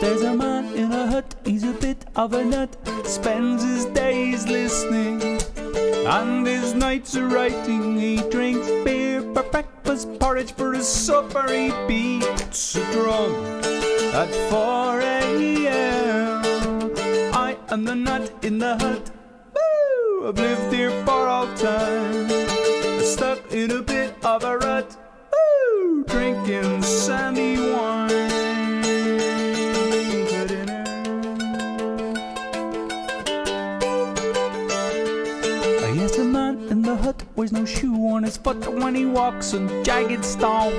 There's a man in a hut, he's a bit of a nut. Spends his days listening and his nights are writing. He drinks beer for breakfast, porridge for his supper. He beats a drum at 4 a.m. I am the nut in the hut. Woo! I've lived here for all time. Stuck in a bit of a rut. Woo! Drinking sandy wine. Yes, a man in the hut wears no shoe on his foot when he walks on jagged stones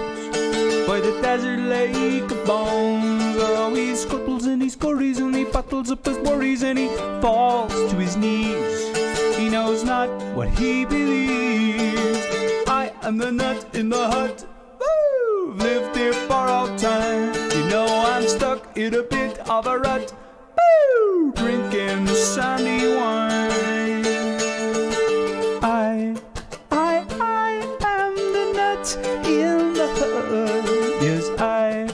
by the desert lake of bones. Oh, he scuttles and he scurries and he bottles up his worries and he falls to his knees. He knows not what he believes. I am the nut in the hut. Woo! I've lived here for all time. You know I'm stuck in a bit of a rut. Woo! Drinking sandy wine. I am the nut in the hut. Yes, I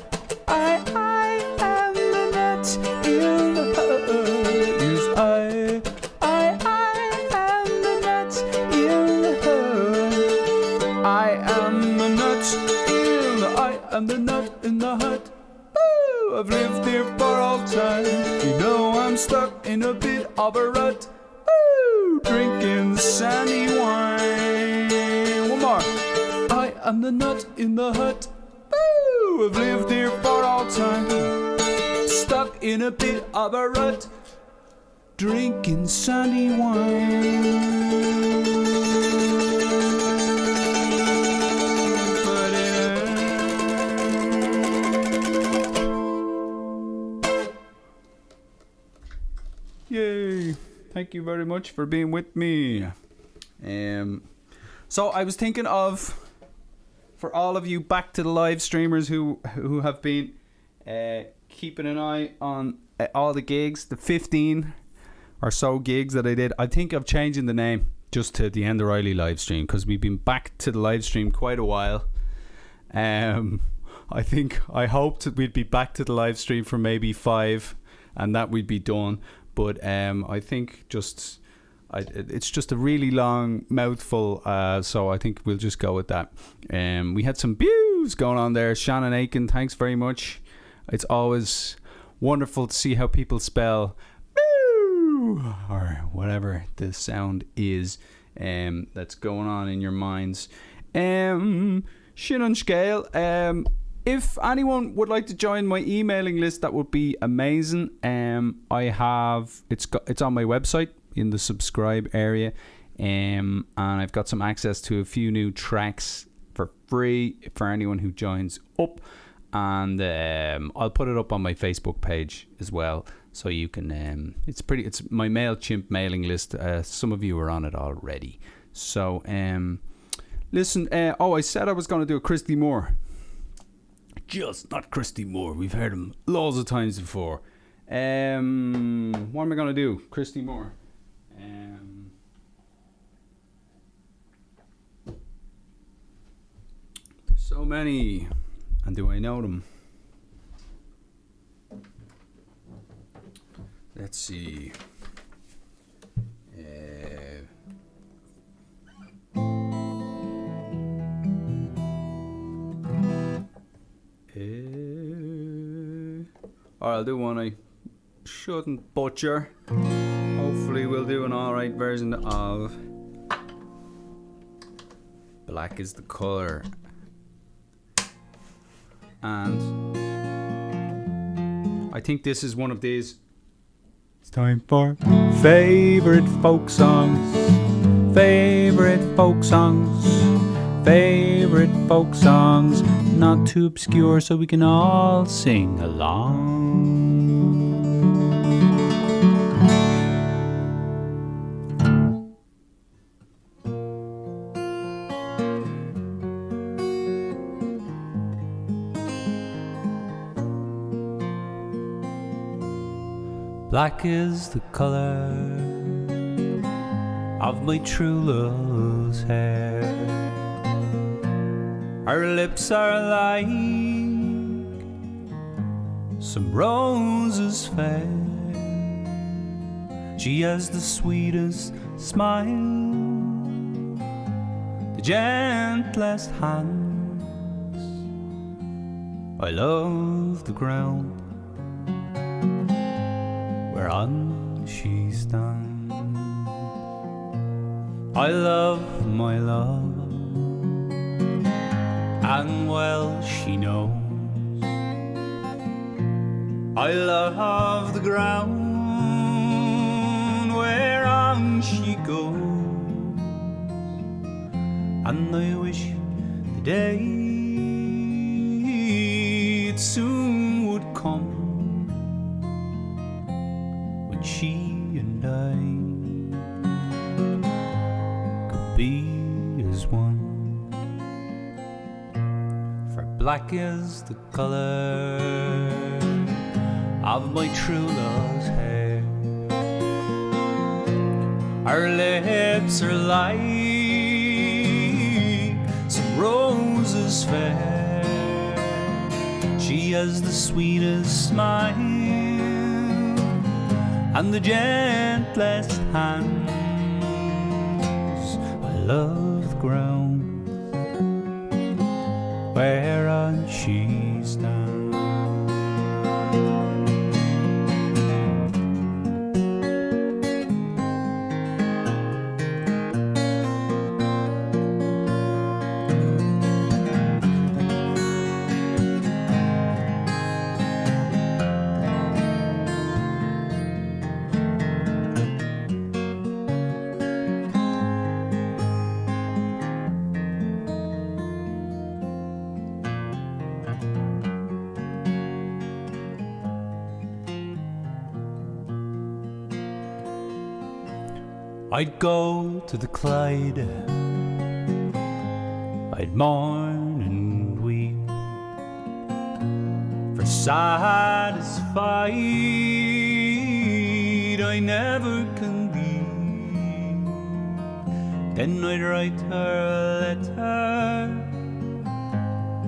am the nut in the hut. Yes, I am the nut in the hut. I am the nut in the hut. Woo! I've lived here for all time. You know I'm stuck in a bit of a rut. Woo! Drinking sandy wine. One more. I am the nut in the hut. Woo! I've lived here for all time. Stuck in a bit of a rut. Drinking sandy wine. Yay! Thank you very much for being with me. So I was thinking of, for all of you back to the live streamers who have been keeping an eye on all the gigs, the 15 or so gigs that I did. I think of changing the name just to the Enda Reilly live stream because we've been back to the live stream quite a while. I hoped we'd be back to the live stream for maybe 5 and that we'd be done. But I think it's just a really long mouthful, so I think we'll just go with that. We had some views going on there. Shannon Aiken, thanks very much. It's always wonderful to see how people spell boo or whatever the sound is that's going on in your minds. Shin on scale. If anyone would like to join my emailing list, that would be amazing. I have it's on my website in the subscribe area, and I've got some access to a few new tracks for free for anyone who joins up. and I'll put it up on my Facebook page as well, so you can. It's my MailChimp mailing list. Some of you are on it already. So listen. I said I was going to do a Christy Moore. Just not Christy Moore. We've heard him loads of times before. What am I going to do? Christy Moore. There's so many. And do I know them? Let's see. Alright, I'll do one I shouldn't butcher. Hopefully we'll do an alright version of Black is the Colour. And I think this is one of these. It's time for favorite folk songs. Favorite folk songs. Favorite folk songs. Not too obscure so we can all sing along. Black is the colour of my true love's hair. Her lips are like some roses fair. She has the sweetest smile, the gentlest hands. I love the ground whereon she stands. I love my love, and well she knows. I love the ground whereon she goes, and I wish the day it soon would come when she and I could be as one. For black is the colour of my true love's hair. Her lips are like some roses fair. She has the sweetest smile and the gentlest hands. I love the ground whereon she stands. I'd go to the Clyde, I'd mourn and weep, for satisfied I never can be. Then I'd write her a letter,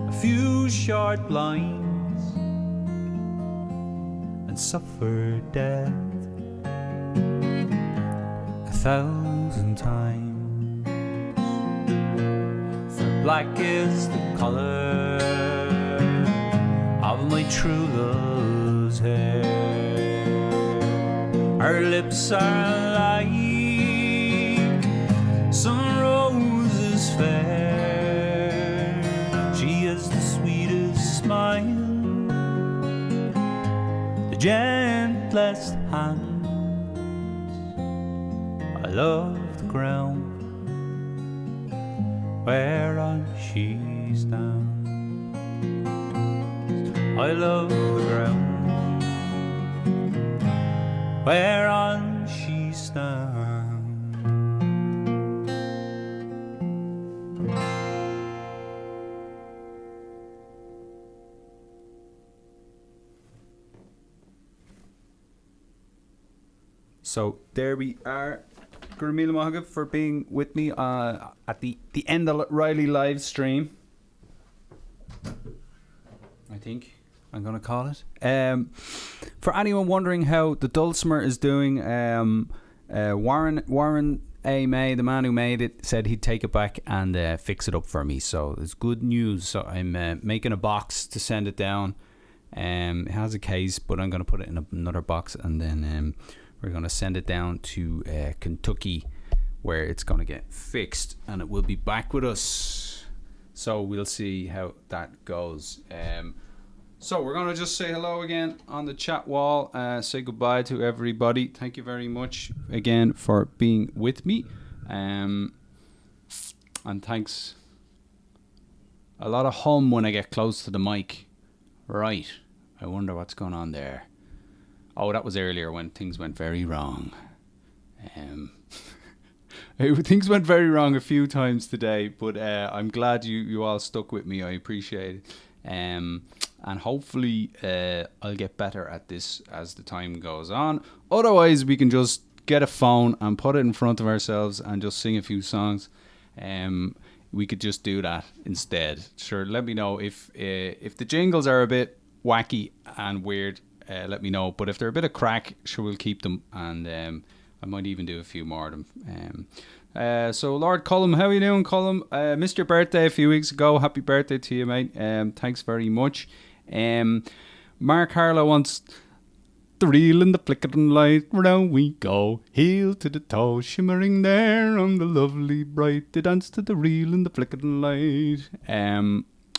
a few short lines, and suffer death 1,000 times. For black is the colour of my true love's hair. Her lips are like some roses fair. She has the sweetest smile, the gentlest hand. I love the ground whereon she stands. I love the ground whereon she stands. So there we are. Gurmila Mahagav for being with me at the Enda Reilly live stream. I think I'm going to call it. For anyone wondering how the dulcimer is doing, Warren A. May, the man who made it, said he'd take it back and fix it up for me. So it's good news. So I'm making a box to send it down. It has a case, but I'm going to put it in another box, and then we're going to send it down to Kentucky, where it's going to get fixed, and it will be back with us. So we'll see how that goes. So we're going to just say hello again on the chat wall. Say goodbye to everybody. Thank you very much again for being with me. And thanks. A lot of hum when I get close to the mic. Right. I wonder what's going on there. Oh, that was earlier when things went very wrong. Things went very wrong a few times today, but I'm glad you all stuck with me. I appreciate it. And hopefully I'll get better at this as the time goes on. Otherwise, we can just get a phone and put it in front of ourselves and just sing a few songs. We could just do that instead. Sure, let me know if the jingles are a bit wacky and weird. Let me know, but if they're a bit of crack, sure, we'll keep them, and I might even do a few more of them. So Lord Cullum, how are you doing, Cullum? Missed your birthday a few weeks ago. Happy birthday to you, mate. Thanks very much. Mark Harlow wants the reel and the flickering light, round we go, heel to the toe, shimmering there on the lovely bright, they dance to the reel and the flickering light.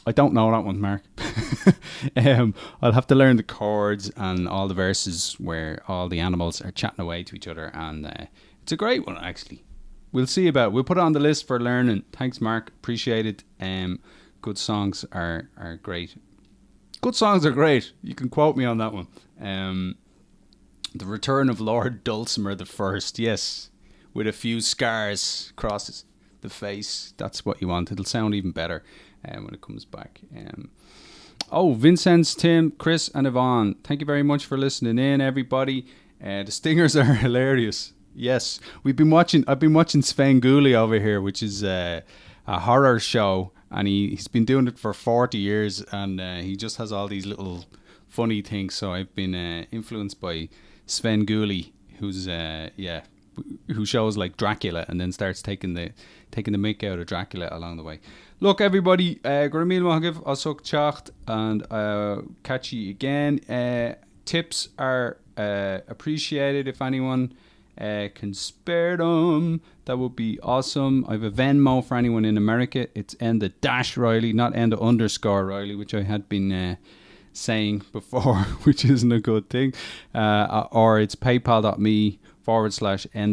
I don't know that one, Mark. I'll have to learn the chords and all the verses where all the animals are chatting away to each other, and it's a great one, actually. We'll see about it. We'll put it on the list for learning. Thanks, Mark. Appreciate it. Good songs are great. Good songs are great. You can quote me on that one. The Return of Lord Dulcimer the First. Yes, with a few scars across the face. That's what you want. It'll sound even better when it comes back. Vincent, Tim, Chris and Yvonne, thank you very much for listening in, everybody. The stingers are hilarious. Yes, I've been watching Svengoolie over here, which is a horror show, and he's been doing it for 40 years, and he just has all these little funny things. So I've been influenced by Svengoolie, who shows like Dracula and then starts taking the mick out of Dracula along the way. Look, everybody, Gurmil Mahagav, I'll suck chacht, and catch you again. Tips are appreciated if anyone can spare them. That would be awesome. I have a Venmo for anyone in America. It's Enda-Reilly, not Enda_Reilly, which I had been saying before, which isn't a good thing. Or it's paypal.me/Enda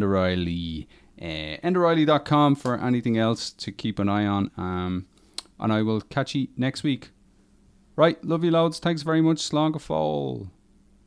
Reilly. EndaReilly.com for anything else to keep an eye on. And I will catch you next week. Right, love you loads. Thanks very much. Slán go fóill.